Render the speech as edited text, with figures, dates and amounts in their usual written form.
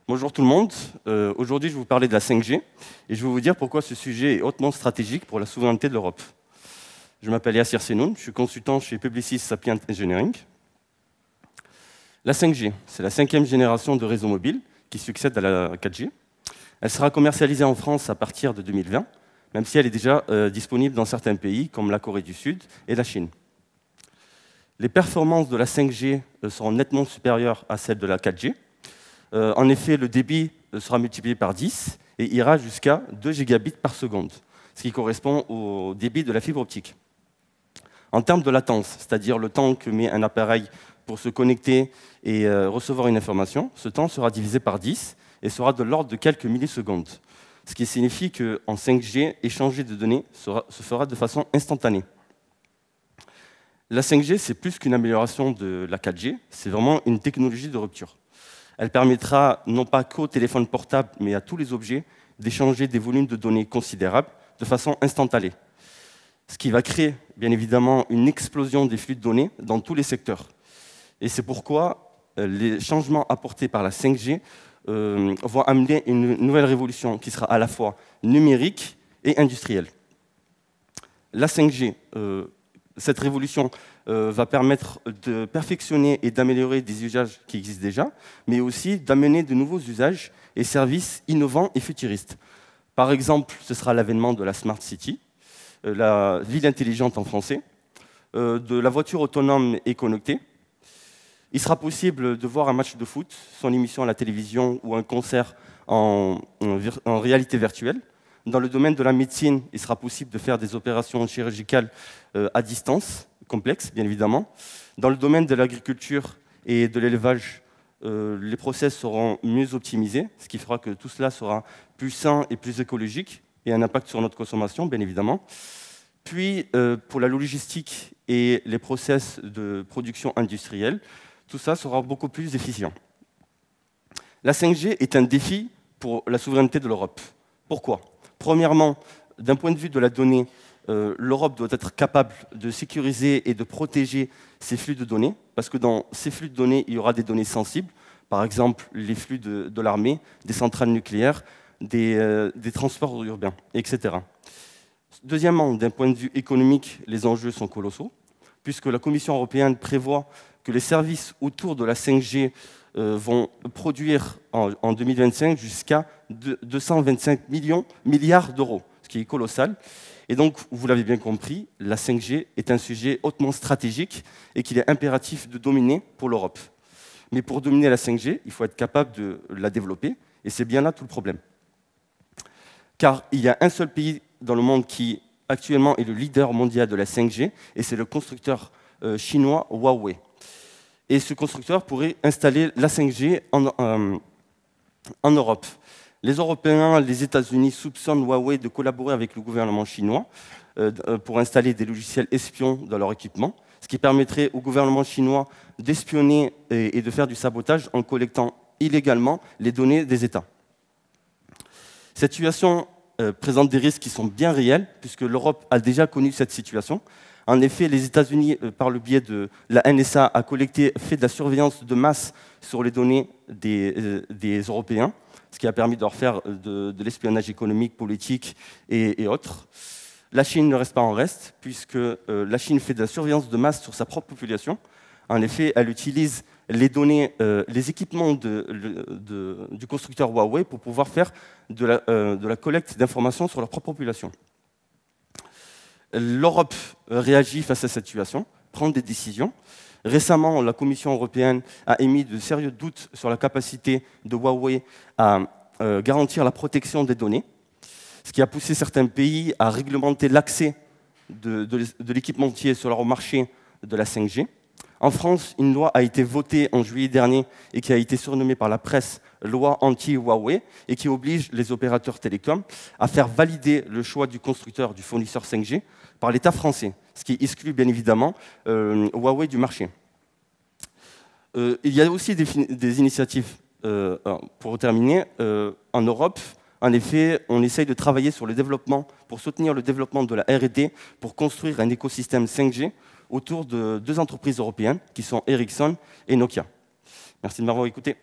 Bonjour tout le monde. Aujourd'hui, je vais vous parler de la 5G et je vais vous dire pourquoi ce sujet est hautement stratégique pour la souveraineté de l'Europe. Je m'appelle Yassir Senoun, je suis consultant chez Publicis Sapient Engineering. La 5G, c'est la 5e génération de réseau mobile qui succède à la 4G. Elle sera commercialisée en France à partir de 2020, même si elle est déjà disponible dans certains pays comme la Corée du Sud et la Chine. Les performances de la 5G seront nettement supérieures à celles de la 4G. En effet, le débit sera multiplié par 10 et ira jusqu'à 2 gigabits par seconde, ce qui correspond au débit de la fibre optique. En termes de latence, c'est-à-dire le temps que met un appareil pour se connecter et recevoir une information, ce temps sera divisé par 10 et sera de l'ordre de quelques millisecondes, ce qui signifie qu'en 5G, échanger de données se fera de façon instantanée. La 5G, c'est plus qu'une amélioration de la 4G, c'est vraiment une technologie de rupture. Elle permettra non pas qu'aux téléphones portables, mais à tous les objets, d'échanger des volumes de données considérables de façon instantanée. Ce qui va créer, bien évidemment, une explosion des flux de données dans tous les secteurs. Et c'est pourquoi les changements apportés par la 5G vont amener une nouvelle révolution qui sera à la fois numérique et industrielle. La 5G, cette révolution va permettre de perfectionner et d'améliorer des usages qui existent déjà, mais aussi d'amener de nouveaux usages et services innovants et futuristes. Par exemple, ce sera l'avènement de la Smart City, la ville intelligente en français, de la voiture autonome et connectée. Il sera possible de voir un match de foot, son émission à la télévision ou un concert en réalité virtuelle. Dans le domaine de la médecine, il sera possible de faire des opérations chirurgicales à distance, complexes bien évidemment. Dans le domaine de l'agriculture et de l'élevage, les process seront mieux optimisés, ce qui fera que tout cela sera plus sain et plus écologique et un impact sur notre consommation, bien évidemment. Puis, pour la logistique et les process de production industrielle, tout ça sera beaucoup plus efficient. La 5G est un défi pour la souveraineté de l'Europe. Pourquoi ? Premièrement, d'un point de vue de la donnée, l'Europe doit être capable de sécuriser et de protéger ses flux de données, parce que dans ces flux de données, il y aura des données sensibles, par exemple les flux de l'armée, des centrales nucléaires, des transports urbains, etc. Deuxièmement, d'un point de vue économique, les enjeux sont colossaux, puisque la Commission européenne prévoit que les services autour de la 5G vont produire en 2025 jusqu'à 225 milliards d'euros, ce qui est colossal. Et donc, vous l'avez bien compris, la 5G est un sujet hautement stratégique et qu'il est impératif de dominer pour l'Europe. Mais pour dominer la 5G, il faut être capable de la développer, et c'est bien là tout le problème. Car il y a un seul pays dans le monde qui, actuellement, est le leader mondial de la 5G, et c'est le constructeur chinois Huawei. Et ce constructeur pourrait installer la 5G en Europe. Les Européens, les États-Unis soupçonnent Huawei de collaborer avec le gouvernement chinois pour installer des logiciels espions dans leur équipement, ce qui permettrait au gouvernement chinois d'espionner et de faire du sabotage en collectant illégalement les données des États. Cette situation présente des risques qui sont bien réels, puisque l'Europe a déjà connu cette situation. En effet, les États-Unis, par le biais de la NSA, fait de la surveillance de masse sur les données des Européens, ce qui a permis de leur faire de l'espionnage économique, politique et autres. La Chine ne reste pas en reste, puisque la Chine fait de la surveillance de masse sur sa propre population. En effet, elle utilise les données, les équipements du constructeur Huawei pour pouvoir faire de la collecte d'informations sur leur propre population. L'Europe réagit face à cette situation, prend des décisions. Récemment, la Commission européenne a émis de sérieux doutes sur la capacité de Huawei à garantir la protection des données, ce qui a poussé certains pays à réglementer l'accès de l'équipementier sur leur marché de la 5G. En France, une loi a été votée en juillet dernier et qui a été surnommée par la presse loi anti-Huawei et qui oblige les opérateurs télécoms à faire valider le choix du constructeur du fournisseur 5G par l'État français, ce qui exclut bien évidemment Huawei du marché. Il y a aussi des initiatives, pour terminer, en Europe. En effet, on essaye de travailler sur le développement, pour soutenir le développement de la R&D, pour construire un écosystème 5G autour de deux entreprises européennes qui sont Ericsson et Nokia. Merci de m'avoir écouté.